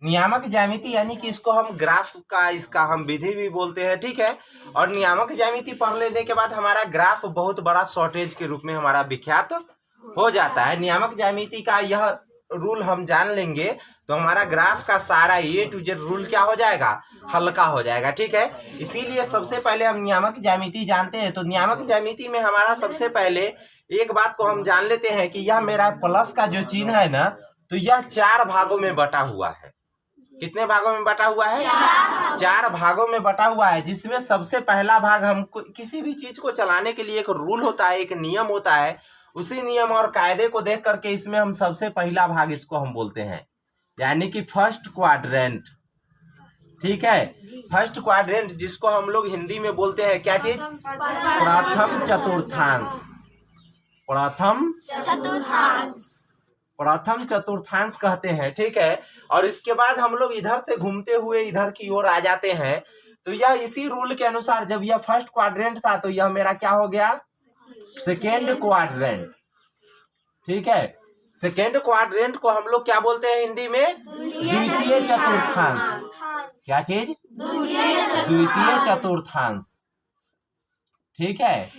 नियामक ज्यामिति यानी कि इसको हम ग्राफ का इसका हम विधि भी बोलते हैं, ठीक है। और नियामक ज्यामिति पढ़ लेने के बाद हमारा ग्राफ बहुत बड़ा शॉर्टेज के रूप में हमारा विख्यात हो जाता है। नियामक ज्यामिति का यह रूल हम जान लेंगे तो हमारा ग्राफ का सारा A to Z रूल क्या हो जाएगा, हल्का हो जाएगा, ठीक है। इसीलिए सबसे पहले हम नियामक ज्यामिति जानते हैं। तो नियामक ज्यामिति में हमारा सबसे पहले एक बात को हम जान लेते हैं कि यह मेरा प्लस का जो चिन्ह है ना, तो यह 4 भागों में बटा हुआ है। कितने भागों में बटा हुआ है? 4 भागों में बटा हुआ है, जिसमें सबसे पहला भाग हम किसी भी चीज को चलाने के लिए एक रूल होता है, एक नियम होता है। उसी नियम और कायदे को देख करके इसमें हम सबसे पहला भाग इसको हम बोलते हैं, यानी कि फर्स्ट क्वाड्रेंट, ठीक है। फर्स्ट क्वाड्रेंट जिसको हम लोग हिंदी में बोलते हैं क्या चीज? प्रथम चतुर्थांश। प्रथम चतुर्थांश कहते हैं, ठीक है। और इसके बाद हम लोग इधर से घूमते हुए इधर की ओर आ जाते हैं। तो यह इसी रूल के अनुसार, जब यह फर्स्ट क्वाड्रेंट था तो यह मेरा क्या हो गया? सेकेंड क्वाड्रेंट, ठीक है। सेकेंड क्वाड्रेंट को हम लोग क्या बोलते हैं हिंदी में? द्वितीय चतुर्थांश। क्या चीज? द्वितीय चतुर्थांश, ठीक है।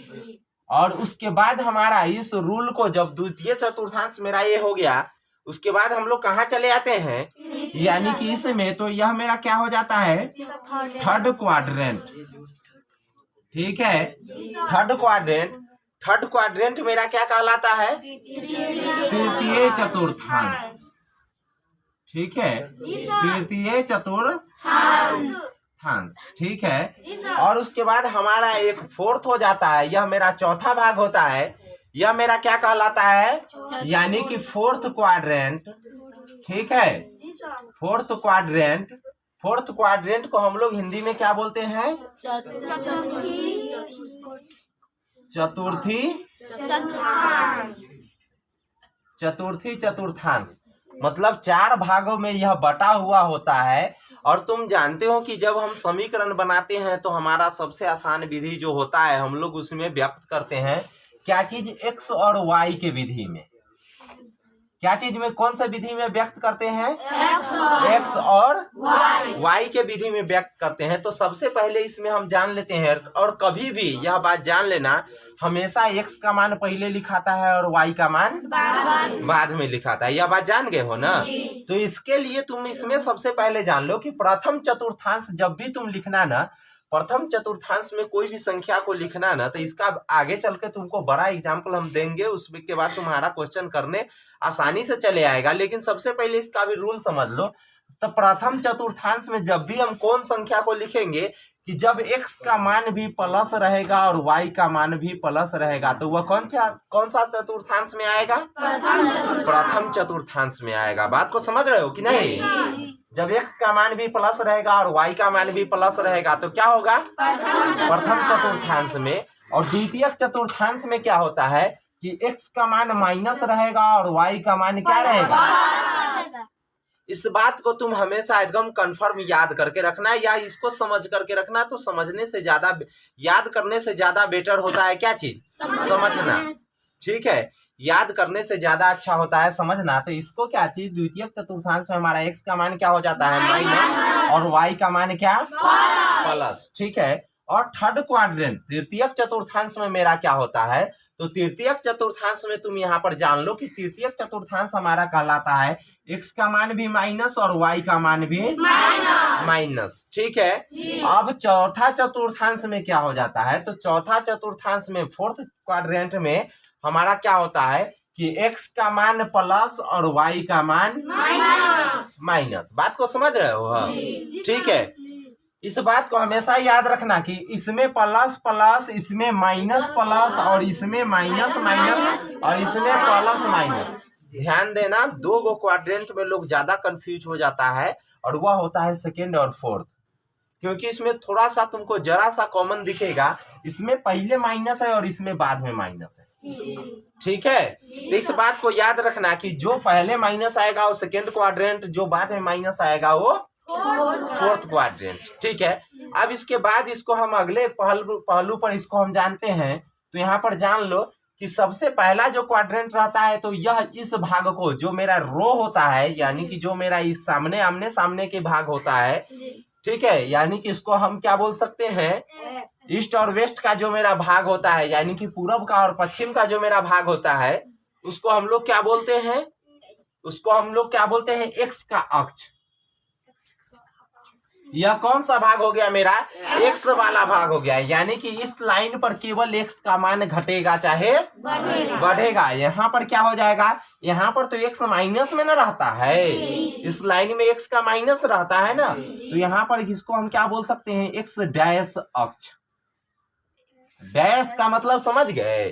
और उसके बाद हमारा इस रूल को, जब द्वितीय चतुर्थांश मेरा ये हो गया, उसके बाद हम लोग कहाँ चले आते हैं, यानी कि इसमें तो यह मेरा क्या हो जाता है? थर्ड क्वाड्रेंट, ठीक है। थर्ड क्वाड्रेंट मेरा क्या कहलाता है? तृतीय चतुर्थांश, ठीक है। तृतीय चतुर्थांश, ठीक है। और उसके बाद हमारा एक फोर्थ हो जाता है, यह मेरा चौथा भाग होता है। यह मेरा क्या कहलाता है? यानी कि फोर्थ क्वाड्रेंट, ठीक है। फोर्थ क्वाड्रेंट को हम लोग हिंदी में क्या बोलते हैं? चतुर्थी चतुर्थांश। मतलब 4 भागों में यह बटा हुआ होता है। और तुम जानते हो कि जब हम समीकरण बनाते हैं तो हमारा सबसे आसान विधि जो होता है, हम लोग उसमें व्यक्त करते हैं क्या चीज? x और y के विधि में। क्या चीज में, कौन सा विधि में व्यक्त करते हैं? x और y के विधि में व्यक्त करते हैं। तो सबसे पहले इसमें हम जान लेते हैं, और कभी भी यह बात जान लेना, हमेशा x का मान पहले लिखाता है और y का मान बाद में लिखाता है। यह बात जान गए हो ना? तो इसके लिए तुम इसमें सबसे पहले जान लो कि प्रथम चतुर्थांश जब भी तुम लिखना ना, प्रथम चतुर्थांश में कोई भी संख्या को लिखना ना, तो इसका आगे चल के तुमको बड़ा एग्जाम्पल हम देंगे, उसके बाद तुम्हारा क्वेश्चन करने आसानी से चले आएगा। लेकिन सबसे पहले इसका भी रूल समझ लो। तो प्रथम चतुर्थांश में जब भी हम कौन संख्या को लिखेंगे कि जब x का मान भी प्लस रहेगा और y का मान भी प्लस रहेगा, तो वह कौन सा चतुर्थांश में आएगा? प्रथम चतुर्थांश में आएगा। बात को समझ रहे हो कि नहीं? जब x का मान भी प्लस रहेगा और y का मान भी प्लस रहेगा तो क्या होगा? प्रथम चतुर्थांश में। और द्वितीय चतुर्थांश में क्या होता है कि x का मान माइनस रहेगा और y का मान क्या रहेगा? इस बात को तुम हमेशा एकदम कंफर्म याद करके रखना, या इसको समझ करके रखना। तो समझने से ज्यादा, याद करने से ज्यादा बेटर होता है क्या चीज? समझना, ठीक है। याद करने से ज्यादा अच्छा होता है समझना। तो इसको क्या चीज? द्वितीय चतुर्थांश में हमारा x का मान क्या हो जाता है? माइनस, और y का मान क्या? प्लस, ठीक है। और थर्ड क्वाड्रेंट, तृतीय चतुर्थांश में मेरा क्या होता है? तो तृतीय चतुर्थांश में तुम यहाँ पर जान लो कि तृतीय चतुर्थांश हमारा कहलाता है x का मान भी माइनस और y का मान भी माइनस, ठीक है। अब चौथा चतुर्थांश में क्या हो जाता है? तो चौथा चतुर्थांश में, फोर्थ क्वाड्रेंट में हमारा क्या होता है कि x का मान प्लस और y का मान माइनस। बात को समझ रहे हो? ठीक है। इस बात को हमेशा याद रखना कि इसमें प्लस प्लस, इसमें माइनस प्लस, और इसमें माइनस माइनस, और इसमें प्लस माइनस। ध्यान देना, 2 गो क्वाड्रेंट में लोग ज्यादा कंफ्यूज हो जाता है, और वह होता है सेकेंड और फोर्थ। क्योंकि इसमें थोड़ा सा तुमको जरा सा कॉमन दिखेगा, इसमें पहले माइनस है और इसमें बाद में माइनस है, ठीक है। तो इस बात को याद रखना कि जो पहले माइनस आएगा वो सेकेंड क्वाड्रेंट, जो बाद में माइनस आएगा वो फोर्थ क्वाड्रेंट, ठीक है। अब इसके बाद इसको हम अगले पहलू पर इसको हम जानते हैं। तो यहाँ पर जान लो कि सबसे पहला जो क्वाड्रेंट रहता है तो यह इस भाग को, जो मेरा रो होता है, यानी कि जो मेरा इस सामने आमने सामने के भाग होता है, ठीक है, यानी कि इसको हम क्या बोल सकते हैं, ईस्ट और वेस्ट का जो मेरा भाग होता है, यानी कि पूरब का और पश्चिम का जो मेरा भाग होता है, उसको हम लोग क्या बोलते हैं, उसको हम लोग क्या बोलते हैं, एक्स का अक्ष। यह कौन सा भाग हो गया मेरा, एक्स वाला भाग हो गया, यानी कि इस लाइन पर केवल एक्स का मान घटेगा चाहे बढ़ेगा। यहाँ पर क्या हो जाएगा, यहाँ पर तो एक्स माइनस में ना रहता है, इस लाइन में एक्स का माइनस रहता है ना, तो यहाँ पर इसको हम क्या बोल सकते हैं, एक्स डैश अक्ष। डैश का मतलब समझ गए,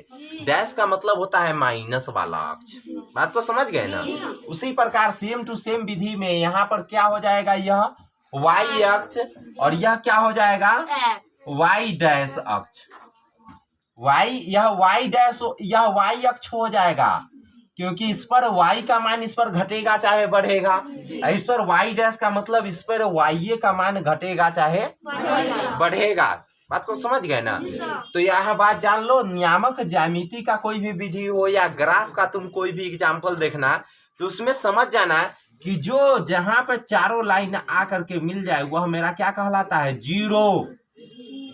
डैश का मतलब होता है माइनस वाला अक्ष। बात को समझ गए ना। उसी प्रकार सेम टू सेम विधि में यहाँ पर क्या हो जाएगा, यह y अक्ष और यह क्या हो जाएगा, y डैश अक्ष। यह y डैश, यह y अक्ष हो जाएगा, क्योंकि इस पर y का मान इस पर घटेगा चाहे बढ़ेगा। इस पर y डैश का मतलब इस पर y का मान घटेगा चाहे बढ़ेगा। बात को समझ गए ना। तो यह बात जान लो, नियामक ज्यामिति का कोई भी विधि हो या ग्राफ का तुम कोई भी एग्जाम्पल देखना, तो उसमें समझ जाना कि जो जहां पे चारों लाइन आकर के मिल जाए वह मेरा क्या कहलाता है, जीरो।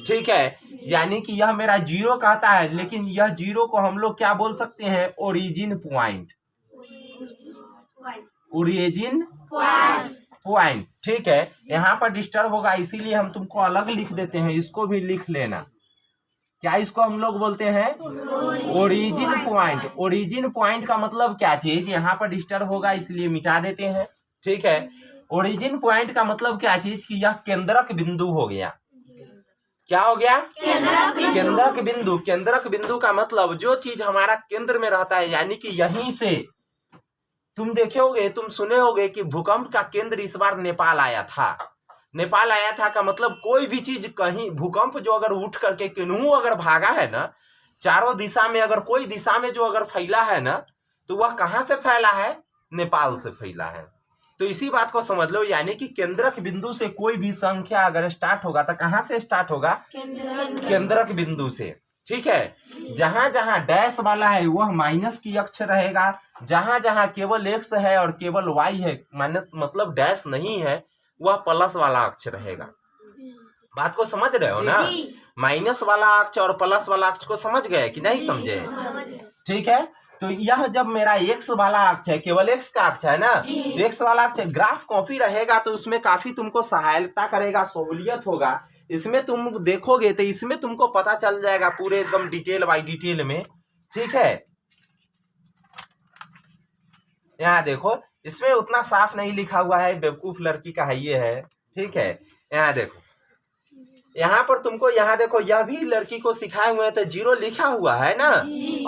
ठीक है, यानी कि यह मेरा जीरो कहता है, लेकिन यह जीरो को हम लोग क्या बोल सकते हैं, ओरिजिन पॉइंट। ओरिजिन पॉइंट, ठीक है। यहाँ पर डिस्टर्ब होगा इसीलिए हम तुमको अलग लिख देते हैं, इसको भी लिख लेना। क्या इसको हम लोग बोलते हैं, ओरिजिन पॉइंट। ओरिजिन पॉइंट का मतलब क्या चीज, यहाँ पर डिस्टर्ब होगा इसलिए मिटा देते हैं, ठीक है। ओरिजिन पॉइंट का मतलब क्या चीज, कि यह केंद्रक बिंदु हो गया। क्या हो गया, केंद्रक बिंदु। केंद्रक बिंदु का मतलब जो चीज हमारा केंद्र में रहता है, यानी कि यहीं से तुम देखोगे, तुम सुने होगे कि भूकंप का केंद्र इस बार नेपाल आया था। नेपाल आया था का मतलब कोई भी चीज कहीं, भूकंप जो अगर उठ करके केनहू अगर भागा है ना, चारों दिशा में अगर कोई दिशा में जो अगर फैला है ना, तो वह कहां से फैला है, नेपाल से फैला है। तो इसी बात को समझ लो, यानी कि केंद्रक बिंदु से कोई भी संख्या अगर स्टार्ट होगा तो कहां से स्टार्ट होगा, केंद्रक बिंदु से। ठीक है, जहां जहां डैश वाला है वह माइनस की अक्ष रहेगा, जहां जहां केवल एक्स है और केवल वाई है, मतलब डैश नहीं है, वह प्लस वाला अक्ष रहेगा। बात को समझ रहे हो ना। माइनस वाला अक्ष और प्लस वाला अक्ष को समझ गए कि नहीं समझे, ठीक है। तो यह जब मेरा एक्स वाला अक्ष है, केवल एक्स का अक्ष है ना, तो एक्स वाला अक्ष ग्राफ कॉपी रहेगा, तो उसमें काफी तुमको सहायता करेगा, सहूलियत होगा। इसमें तुम देखोगे तो इसमें तुमको पता चल जाएगा पूरे एकदम डिटेल बाई डिटेल में, ठीक है। यहाँ देखो, इसमें उतना साफ नहीं लिखा हुआ है, बेवकूफ लड़की का है ये है, ठीक है। यहाँ देखो, यहाँ पर तुमको, यहाँ देखो, यह भी लड़की को सिखाए हुए हैं, तो जीरो लिखा हुआ है ना,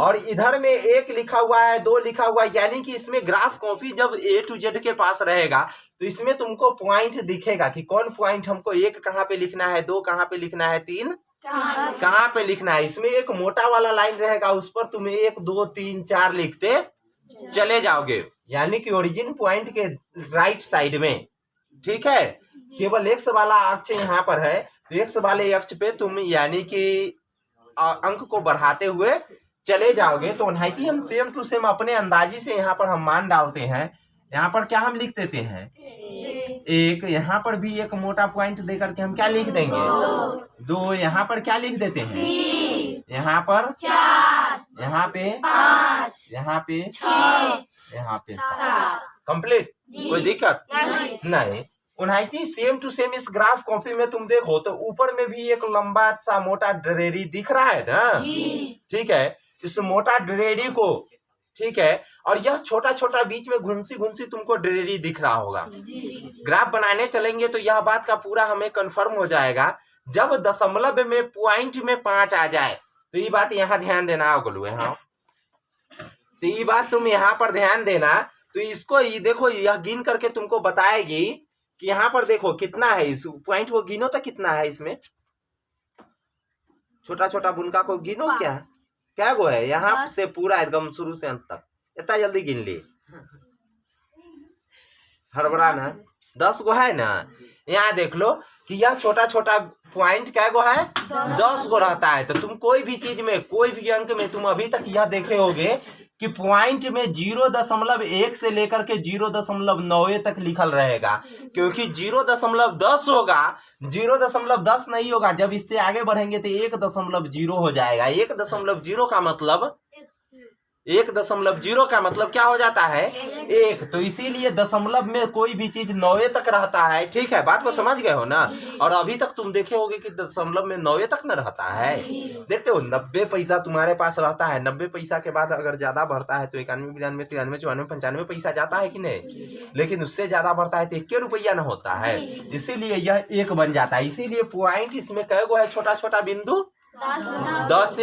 और इधर में एक लिखा हुआ है, दो लिखा हुआ है, यानी कि इसमें ग्राफ कॉपी जब A to Z के पास रहेगा तो इसमें तुमको पॉइंट दिखेगा कि कौन पॉइंट हमको एक कहाँ पे लिखना है, दो कहाँ पे लिखना है, तीन कहाँ पे लिखना है। इसमें एक मोटा वाला लाइन रहेगा, उस पर तुम 1 2 3 4 लिखते चले जाओगे, यानी कि ओरिजिन पॉइंट के राइट साइड में, ठीक है। केवल एक्स वाला अक्ष यहाँ पर है, तो एक्स वाले अक्ष पे तुम यानी कि अंक को बढ़ाते हुए चले जाओगे। तो 90 हम सेम टू सेम अपने अंदाजी से यहाँ पर हम मान डालते हैं। यहाँ पर क्या हम लिख देते हैं, एक, यहाँ पर भी एक मोटा पॉइंट देकर के हम क्या लिख देंगे, 2, यहाँ पर क्या लिख देते हैं, यहाँ पर 4, यहाँ पे 5, यहाँ पे 6, यहाँ पे 7। कंप्लीट, कोई दिक्कत नहीं। 29 सेम टू सेम इस ग्राफ कॉपी में तुम देखो तो ऊपर में भी एक लंबा सा मोटा ड्रेडी दिख रहा है ना, ठीक है। इस मोटा ड्रेडी को, ठीक है, और यह छोटा छोटा बीच में घुंसी घुंसी तुमको ड्रेडी दिख रहा होगा। ग्राफ बनाने चलेंगे तो यह बात का पूरा हमें कंफर्म हो जाएगा। जब दशमलव में पॉइंट में 5 आ जाए, तो ये बात यहाँ ध्यान देना गोलू, यहाँ तो ये बात तुम यहाँ पर ध्यान देना। तो इसको ये देखो, यह गिन करके तुमको बताएगी कि यहाँ पर देखो कितना है, इस पॉइंट को गिनो तो कितना है इसमें, छोटा छोटा बुनका को गिनो, क्या गो है यहाँ से पूरा एकदम शुरू से अंत तक, इतना जल्दी गिन ली, हड़बड़ा ना, 10 गो है ना। यहाँ देख लो, कि यह छोटा छोटा पॉइंट क्या गो है 10 गो रहता है। तो तुम कोई भी चीज में कोई भी अंक में तुम अभी तक यह देखे होगे कि पॉइंट में 0.1 से लेकर के 0.9 तक लिखल रहेगा, क्योंकि 0.10 होगा, 0.10 नहीं होगा। जब इससे आगे बढ़ेंगे तो 1.0 हो जाएगा। 1.0 का मतलब 1.0 का मतलब क्या हो जाता है 1। तो इसीलिए दशमलव में कोई भी चीज 9 तक रहता है। ठीक है, बात को समझ गए हो ना। और अभी तक तुम देखे होगे कि दशमलव में 9 तक न रहता है। देखते हो 90 पैसा तुम्हारे पास रहता है, 90 पैसा के बाद अगर ज्यादा बढ़ता है तो 91, 92, 93, 94, 95 पैसा जाता है कि नहीं। लेकिन उससे ज्यादा बढ़ता है तो 1 रुपया न होता है, इसीलिए यह 1 बन जाता है। इसीलिए पॉइंट इसमें कै गो है छोटा छोटा बिंदु 10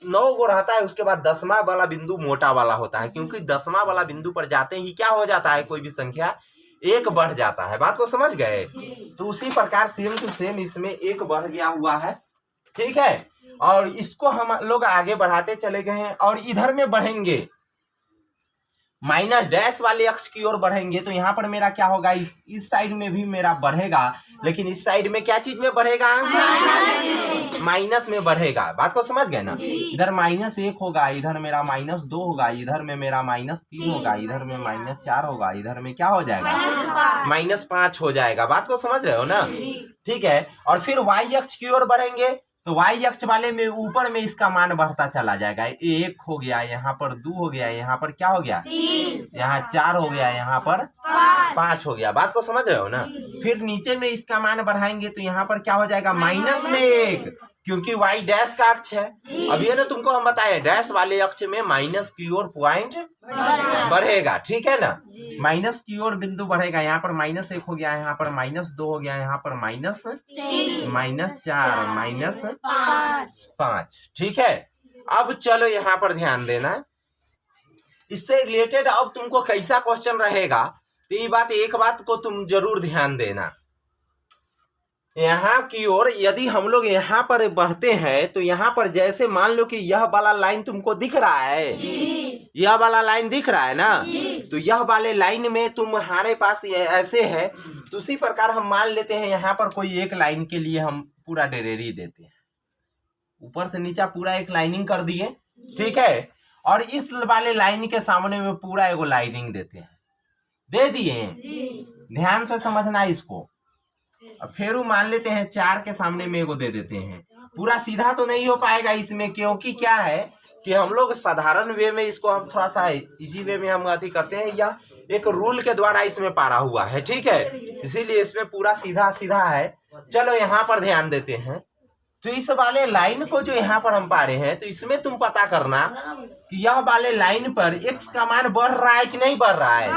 9 गो रहता है। उसके बाद 10वां वाला बिंदु मोटा वाला होता है, क्योंकि 10वां वाला बिंदु पर जाते ही क्या हो जाता है कोई भी संख्या 1 बढ़ जाता है। बात को समझ गए। तो उसी प्रकार सेम टू सेम इसमें 1 बढ़ गया हुआ है। ठीक है, और इसको हम लोग आगे बढ़ाते चले गए हैं और इधर में बढ़ेंगे माइनस डैश वाले अक्ष की ओर बढ़ेंगे। तो यहाँ पर मेरा क्या होगा, इस साइड में भी मेरा बढ़ेगा, लेकिन इस साइड में क्या चीज में बढ़ेगा, माइनस में बढ़ेगा। बात को समझ गए ना। इधर -1 होगा, इधर मेरा -2 होगा, इधर में मेरा -3 होगा, इधर में -4 होगा, इधर में क्या हो जाएगा -5 हो जाएगा। बात को समझ रहे हो ना। ठीक है, और फिर वाई अक्ष की ओर बढ़ेंगे तो वाई अक्ष वाले में ऊपर में इसका मान बढ़ता चला जाएगा। 1 हो गया, यहाँ पर 2 हो गया, यहाँ पर क्या हो गया 3, यहाँ 4 हो गया, यहाँ पर 5 हो गया। बात को समझ रहे हो ना। फिर नीचे में इसका मान बढ़ाएंगे तो यहाँ पर क्या हो जाएगा -1, क्योंकि वाई डैश का अक्ष है। अभी है ना तुमको हम बताए डैश वाले अक्ष में माइनस की ओर पॉइंट बढ़ेगा। ठीक है ना, माइनस की ओर बिंदु बढ़ेगा। यहाँ पर -1 हो गया, यहाँ पर -2 हो गया, यहाँ पर -4 -5। ठीक है, अब चलो यहाँ पर ध्यान देना। इससे रिलेटेड अब तुमको कैसा क्वेश्चन रहेगा तो ये बात एक बात को तुम जरूर ध्यान देना। यहाँ की ओर यदि हम लोग यहाँ पर बढ़ते हैं तो यहाँ पर जैसे मान लो कि यह वाला लाइन तुमको दिख रहा है, यह वाला लाइन दिख रहा है ना, तो यह वाले लाइन में तुम्हारे पास ऐसे है। तो उसी प्रकार हम मान लेते हैं यहाँ पर कोई एक लाइन के लिए हम पूरा डेरेरी देते हैं, ऊपर से नीचा पूरा एक लाइनिंग कर दिए। ठीक है, और इस वाले लाइन के सामने में पूरा एगो लाइनिंग देते हैं, दे दिए। ध्यान से समझना इसको। अब फिर मान लेते हैं 4 के सामने में एगो दे देते हैं। पूरा सीधा तो नहीं हो पाएगा इसमें, क्योंकि क्या है कि हम लोग साधारण वे में इसको हम थोड़ा सा इजी वे में हम अति करते हैं, या एक रूल के द्वारा इसमें पारा हुआ है। ठीक है, इसीलिए इसमें पूरा सीधा सीधा है। चलो यहाँ पर ध्यान देते हैं। तो इस वाले लाइन को जो यहाँ पर हम पा रहे हैं, तो इसमें तुम पता करना कि यह वाले लाइन पर x का मान बढ़ रहा है कि नहीं बढ़ रहा है।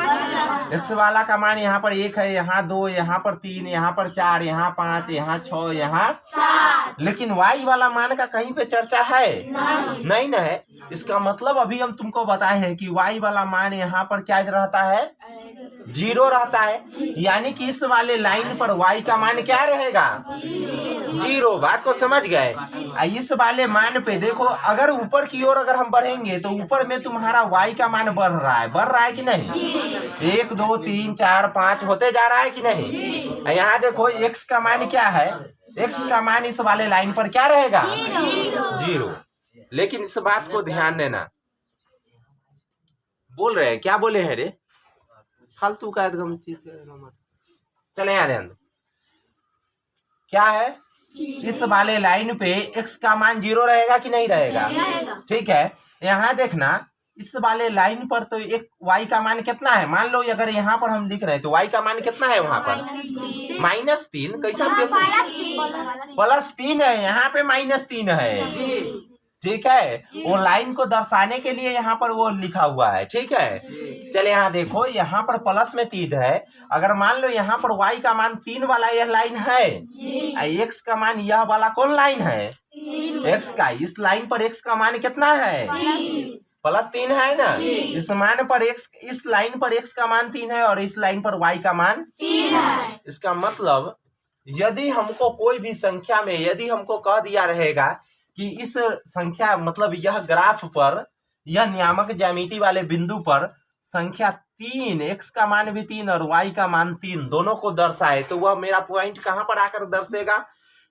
x वाला का मान यहाँ पर 1 है, यहाँ 2, यहाँ पर 3, यहाँ पर 4, यहाँ 5, यहाँ 6, यहाँ 7। लेकिन y वाला मान का कहीं पे चर्चा है नहीं ना है। इसका मतलब अभी हम तुमको बताए हैं कि y वाला मान यहाँ पर क्या रहता है 0 रहता है, यानी कि इस वाले लाइन पर y का मान क्या रहेगा 0। बात को समझ गए। इस वाले मान पे देखो, अगर ऊपर की ओर अगर हम बढ़ेंगे तो ऊपर में तुम्हारा y का मान बढ़ रहा है कि नहीं। 1 2 3 4 5 होते जा रहा है कि नहीं। यहाँ देखो x का मान क्या है, x का मान इस वाले लाइन पर क्या रहेगा 0। लेकिन इस बात को ध्यान देना, बोल रहे हैं क्या बोले हैं रे, फालतू का एकदम चीज। चले यहाँ ध्यान, क्या है इस वाले लाइन पे x का मान 0 रहेगा कि नहीं रहेगा। ठीक है, यहाँ देखना इस वाले लाइन पर तो एक y का मान कितना है, मान लो अगर यहाँ पर हम लिख रहे हैं तो y का मान कितना है वहां पर -3। कैसा +3 है, यहाँ पे -3 है। ठीक है, वो लाइन को दर्शाने के लिए यहाँ पर वो लिखा हुआ है। ठीक है, चले यहाँ देखो, यहाँ पर प्लस में 3 है। अगर मान लो यहाँ पर y का मान 3 वाला यह लाइन है, x का मान यह वाला कौन लाइन है x का, इस लाइन पर x का मान कितना है +3 है ना। इस मान पर इस लाइन पर x का मान 3 है और इस लाइन पर y का मान 3 है। इसका मतलब यदि हमको कोई भी संख्या में यदि हमको कह दिया रहेगा कि इस संख्या मतलब यह ग्राफ पर यह नियामक ज्यामिति वाले बिंदु पर संख्या 3, x का मान भी 3 और y का मान 3 दोनों को दर्शाए, तो वह मेरा पॉइंट कहां पर आकर दर्शेगा?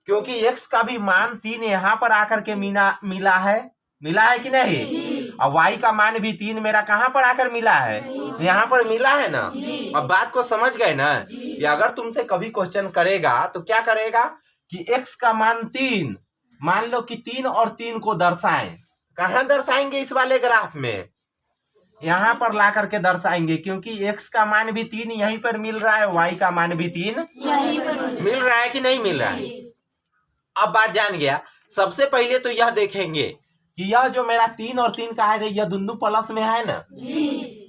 क्योंकि x का भी मान 3 यहाँ पर आकर के मिला है कि नहीं? और y का मान भी 3 मेरा कहां पर आकर मिला है? यहाँ पर मिला है ना। अब बात को समझ गए ना कि अगर तुमसे कभी क्वेश्चन करेगा तो क्या करेगा कि x का मान 3, मान लो कि 3 और 3 को दर्शाएं। कहां दर्शाएंगे? इस वाले ग्राफ में यहाँ पर ला करके दर्शाएंगे, क्योंकि x का मान भी 3 यहीं पर मिल रहा है, y का मान भी 3 मिल रहा है कि नहीं मिल रहा है? अब बात जान गया। सबसे पहले तो यह देखेंगे कि यह जो मेरा 3 और 3 का है यह दोनों प्लस में है ना,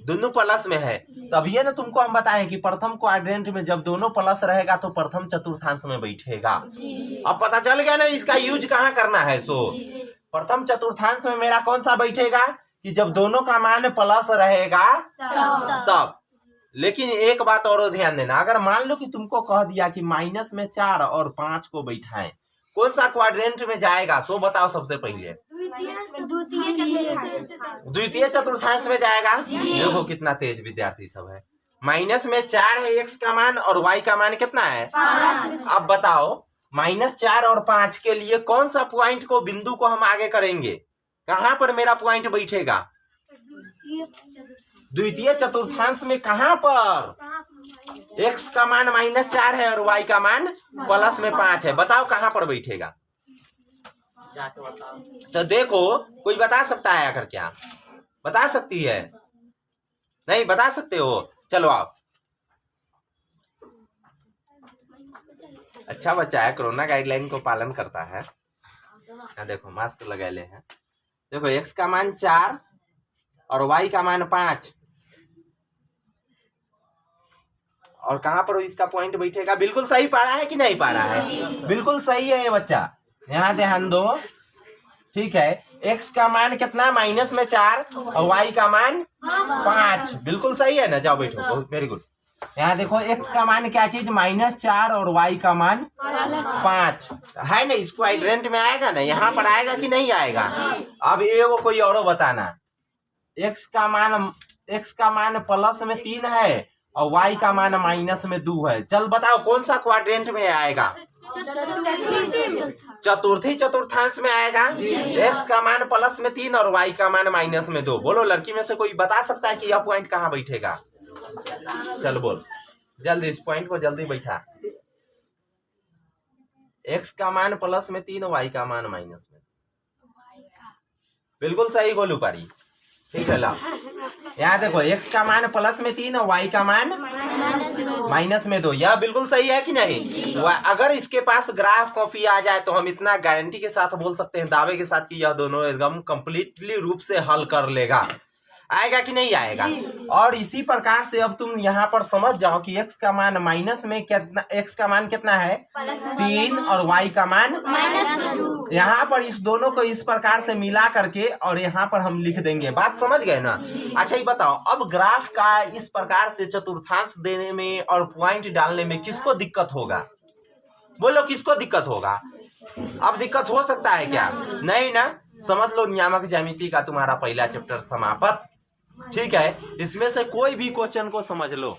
दोनों प्लस में है। तभी ना तुमको हम बताएं कि प्रथम क्वाड्रेंट में जब दोनों प्लस रहेगा तो प्रथम चतुर्थांश में बैठेगा। अब पता चल गया ना इसका यूज कहाँ करना है। सो प्रथम चतुर्थांश में मेरा कौन सा बैठेगा कि जब दोनों का मान प्लस रहेगा तब। लेकिन एक बात और ध्यान देना, अगर मान लो कि तुमको कह दिया कि माइनस में 4 और 5 को बैठाएं, कौन सा क्वाड्रेंट में जाएगा? सो बताओ सबसे पहले। द्वितीय चतुर्थांश में जाएगा। देखो कितना तेज विद्यार्थी सब है। माइनस में 4 है x का मान और y का मान कितना है? 5। अब बताओ -4 और 5 के लिए कौन सा पॉइंट को बिंदु को हम आगे करेंगे? कहां पर मेरा पॉइंट बैठेगा? द्वितीय चतुर्थांश में। कहां पर? x का मान -4 है और y का मान प्लस में 5 है। बताओ कहां पर बैठेगा? तो देखो कोई बता सकता है आखिर? क्या बता सकती है? नहीं बता सकते हो? चलो आप। अच्छा बच्चा है, कोरोना गाइडलाइन को पालन करता है। देखो मास्क लगा ले हैं। देखो x का मान 4 और y का मान 5, और कहां पर इसका पॉइंट बैठेगा? बिल्कुल सही पढ़ा है कि नहीं पढ़ा है? बिल्कुल सही है ये बच्चा, यहाँ ध्यान दो। ठीक है, x का मान कितना? माइनस में 4 और y का मान 5। बिल्कुल सही है ना। जाओ बैठो, बहुत वेरी गुड। यहाँ देखो x का मान क्या चीज? -4 और y का मान 5 है ना। इस क्वाड्रेंट में आएगा ना, यहाँ पर आएगा कि नहीं आएगा? अब ये वो कोई और बताना। x का मान प्लस में 3 है और y का मान माइनस में 2 है। चल बताओ कौन सा क्वाड्रेंट में आएगा? चतुर्थी चतुर्थांश में आएगा। x का मान प्लस में 3 और y का मान माइनस में 2। बोलो लड़की में से कोई बता सकता है कि यह पॉइंट कहाँ बैठेगा? चल बोल जल्दी, इस पॉइंट को जल्दी बैठा। x का मान प्लस में 3 y का मान माइनस में। बिल्कुल सही गोलू पारी। ठीक है ला, यहाँ देखो x का मान प्लस में 3 और y का मान माइनस में 2। यह बिल्कुल सही है कि नहीं? अगर इसके पास ग्राफ कॉपी आ जाए तो हम इतना गारंटी के साथ बोल सकते हैं, दावे के साथ, कि यह दोनों एकदम कंप्लीटली रूप से हल कर लेगा। आएगा कि नहीं आएगा? और इसी प्रकार से अब तुम यहाँ पर समझ जाओ कि x का मान माइनस में कितना, x का मान कितना है? 3 और y का मान -2। यहाँ पर इस दोनों को इस प्रकार से मिला करके और यहाँ पर हम लिख देंगे। बात समझ गए ना? अच्छा ये बताओ, अब ग्राफ का इस प्रकार से चतुर्थांश देने में और पॉइंट डालने में किसको दिक्कत होगा? बोलो किसको दिक्कत होगा? अब दिक्कत हो सकता है क्या? नहीं ना। समझ लो नियामक ज्यामिति का तुम्हारा पहला चैप्टर समाप्त। ठीक है, इसमें से कोई भी क्वेश्चन को समझ लो।